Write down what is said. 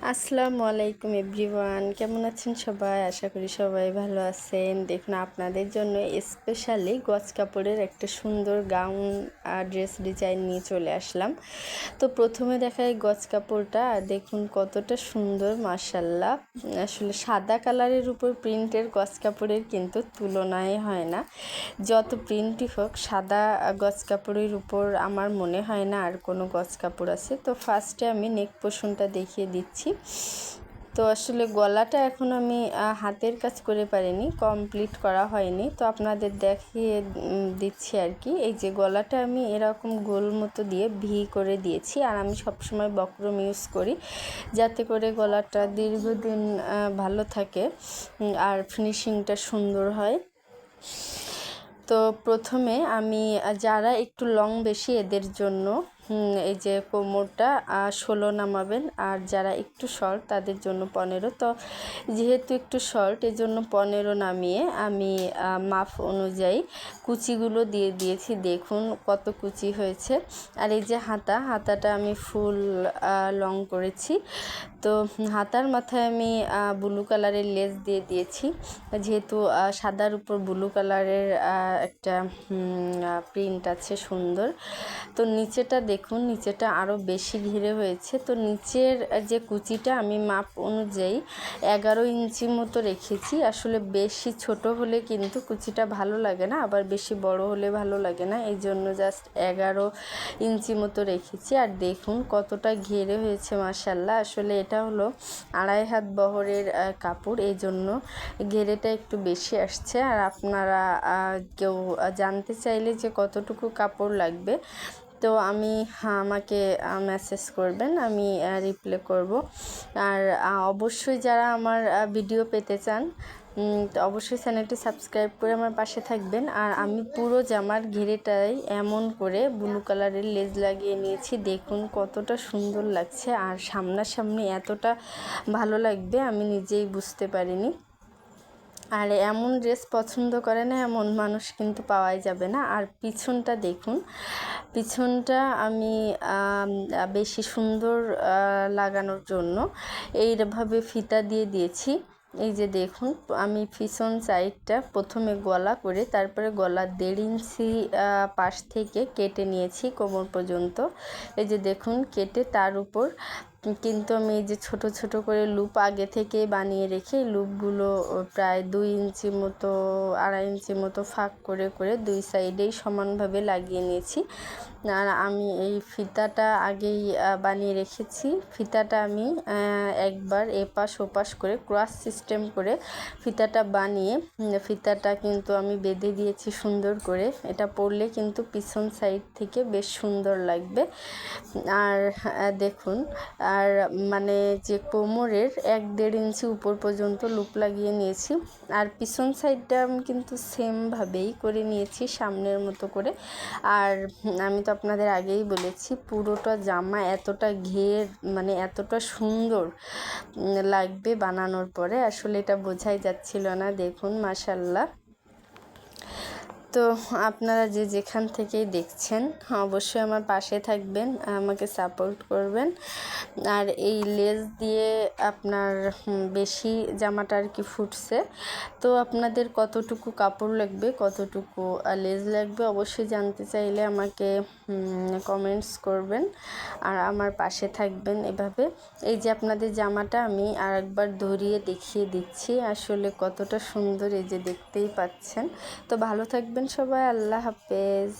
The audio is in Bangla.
আসসালামু আলাইকুম এভরিওয়ান, কেমন আছেন সবাই? আশা করি সবাই ভালো আছেন। দেখুন, আপনাদের জন্য স্পেশালি গজ কাপড়ের একটা সুন্দর গাউন আর ড্রেস ডিজাইন নিয়ে চলে আসলাম। তো প্রথমে দেখাই গজ কাপড়টা, আর দেখুন কতটা সুন্দর, মাশাল্লাহ। আসলে সাদা কালারের উপর প্রিন্টের গজ কাপড়ের কিন্তু তুলনায় হয় না। যত প্রিন্টই হোক, সাদা গজ কাপড়ের উপর আমার মনে হয় না আর কোনো গজ কাপড় আছে। তো ফার্স্টে আমি নেক পোর্শনটা দেখিয়ে দিচ্ছি। তো আসলে গলাটা এখন আমি হাতের কাজ করে পারিনি, কমপ্লিট করা হয়নি, তো আপনাদের দেখিয়ে দিচ্ছি আর কি। এই যে গলাটা আমি এরকম গোল মতো দিয়ে ভি করে দিয়েছি, আর আমি সবসময় বক্রম ইউজ করি যাতে করে গলাটা দীর্ঘদিন ভালো থাকে আর ফিনিশিংটা সুন্দর হয়। তো প্রথমে আমি যারা একটু লং বেশি এদের জন্য এই যে কোমরটা 16 নামাবেন, আর যারা একটু শর্ট তাদের জন্য 15। তো যেহেতু একটু শর্ট, এই জন্য 15 নামিয়ে আমি মাপ অনুযায়ী কুচিগুলো দিয়ে দিয়েছি। দেখুন কত কুচি হয়েছে। আর এই যে হাতাটা আমি ফুল লং করেছি। তো হাতার মাথায় আমি ব্লু কালারের লেস দিয়ে দিয়েছি, যেহেতু সাদার উপর ব্লু কালারের একটা প্রিন্ট আছে সুন্দর। তো নিচেটা দেখুন, নিচেটা আরও বেশি ঘিরে হয়েছে। তো নিচের যে কুচিটা আমি মাপ অনুযায়ী 11 ইঞ্চি মতো রেখেছি। আসলে বেশি ছোট হলে কিন্তু কুচিটা ভালো লাগে না, আবার বেশি বড় হলে ভালো লাগে না, এই জন্য জাস্ট 11 ইঞ্চি মতো রেখেছি। আর দেখুন কতটা ঘেরে হয়েছে, মাশাল্লাহ। আসলে এটা হলো 2.5 হাত বহরের কাপড়, এই জন্য ঘেরেটা একটু বেশি আসছে। আর আপনারা কেউ জানতে চাইলে যে কতটুকু কাপড় লাগবে, তো আমাকে মেসেজ করবেন, আমি রিপ্লাই করব। আর অবশ্যই যারা আমার ভিডিও পেতে চান, তো অবশ্যই চ্যানেলটি সাবস্ক্রাইব করে আমার পাশে থাকবেন। আর আমি পুরো জামার ঘিরেটাই এমন করে ব্লু কালারের লেজ লাগিয়ে নিয়েছি। দেখুন কতটা সুন্দর লাগছে, আর সামনাসামনি এতটা ভালো লাগবে আমি নিজেই বুঝতে পারিনি। আর এমন ড্রেস পছন্দ করে না এমন মানুষ কিন্তু পাওয়াই যাবে না। আর পিছনটা দেখুন, পিছনটা আমি বেশি সুন্দর লাগানোর জন্য এইভাবে ফিতা দিয়ে দিয়েছি। এই যে দেখুন, আমি পিছন সাইডটা প্রথমে গলা করে, তারপরে গলা 1.5 ইঞ্চি পাশ থেকে কেটে নিয়েছি কোমর পর্যন্ত। এই যে দেখুন কেটে তার উপর কিন্তু আমি এই যে ছোট ছোট করে লুপ আগে থেকে বানিয়ে রেখে, লুপগুলো প্রায় 2 ইঞ্চি মতো 2.5 ইঞ্চি মতো ফাঁক করে করে দুই সাইডেই সমানভাবে লাগিয়ে নিয়েছি। আর আমি এই ফিতাটা আগেই বানিয়ে রেখেছি। ফিতাটা আমি একবার এপাশ ওপাশ করে ক্রস সিস্টেম করে ফিতাটা বানিয়ে, ফিতাটা কিন্তু আমি বেঁধে দিয়েছি সুন্দর করে। এটা পরলে কিন্তু পিছন সাইড থেকে বেশ সুন্দর লাগবে। আর দেখুন, আর মানে যে কোমরের 1-1.5 ইঞ্চি উপর পর্যন্ত লুপ লাগিয়ে নিয়েছি। আর পিছন সাইডটা আমি কিন্তু সেমভাবেই করে নিয়েছি, সামনের মতো করে। আর আমি তো আপনাদের আগেই বলেছি, পুরোটা জামা এতটা ঘের, মানে এতটা সুন্দর লাগবে বানানোর পরে, আসলে এটা বোঝাই যাচ্ছিল না। দেখুন মাশাল্লাহ। তো আপনারা যে যেখান থেকেই দেখছেন অবশ্যই আমার পাশে থাকবেন, আমাকে সাপোর্ট করবেন। আর এই লেস দিয়ে আপনার বেশি জামাটা আর কি ফুটছে, তো আপনাদের কতটুকু কাপড় লাগবে, কতটুকু লেস লাগবে অবশ্যই জানতে চাইলে আমাকে কমেন্টস করবেন আর আমার পাশে থাকবেন এভাবে। এই যে আপনাদের জামাটা আমি আর একবার ধরিয়ে দেখিয়ে দিচ্ছি, আসলে কতটা সুন্দর, এই যে দেখতেই পাচ্ছেন। তো ভালো থাকবেন সবাই, আল্লাহ হাফেজ।